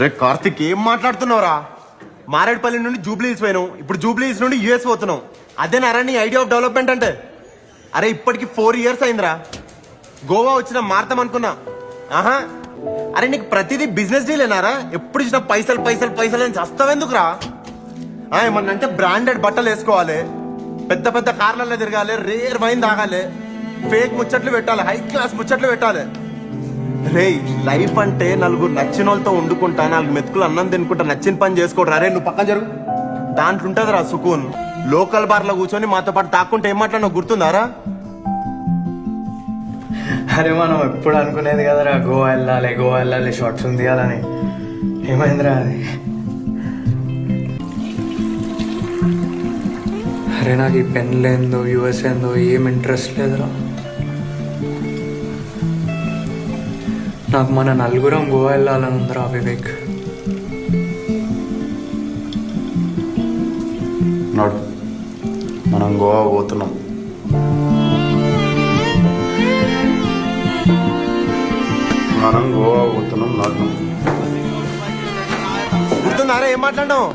రే కార్తిక్, ఏం మాట్లాడుతున్నావురా? మారేడుపల్లి నుండి జూబ్లీ హిల్స్ పోయినావు, ఇప్పుడు జూబ్లీ హిల్స్ నుండి యూఎస్ పోతున్నావు. అదేనారా నీ ఐడియా ఆఫ్ డెవలప్మెంట్ అంటే? అరే ఇప్పటికి 4 years అయిందిరా. గోవా వచ్చిన మారతాం అనుకున్నా. ఆహా, అరే నీకు ప్రతిదీ బిజినెస్ డీలేనారా? ఎప్పుడు ఇచ్చిన పైసలు పైసలు పైసలు అని చస్తావెందుకురా? ఏమన్నంటే బ్రాండెడ్ బట్టలు వేసుకోవాలి, పెద్ద పెద్ద కార్లలో తిరగాలి, రేర్ వైన్ తాగాలి, ఫేక్ ముచ్చట్లు పెట్టాలి, హై క్లాస్ ముచ్చట్లు పెట్టాలి. రే లైఫ్ అంటే నలుగురు నచ్చిన వాళ్ళతో వండుకుంటా, 4 మెతుకులు అన్నం తినుకుంటా, నచ్చిన పని చేసుకోడరా. రే నువ్వు పక్కన జరుగు. దాంట్లో ఉంటదిరా సుకూన్. లోకల్ బార్లో కూర్చొని మాతో పాటు తాక్కుంటే ఏం మాట్లాడినా గుర్తుందారా? అరే మనం ఎప్పుడు అనుకునేది కదరా, గోవా వెళ్ళాలి షార్ట్స్ తీయాలని. ఏమైందిరా అది? అరే నాకు ఈ పెన్లు ఏందో యూఎస్ ఏందో ఏం ఇంట్రెస్ట్ లేదురా. నాకు మన నలుగురం గోవా వెళ్ళాలని ఉందిరా వివేక్. నాడు మనం గోవా పోతున్నాం. గుర్తుందారా ఏం మాట్లాడినావు?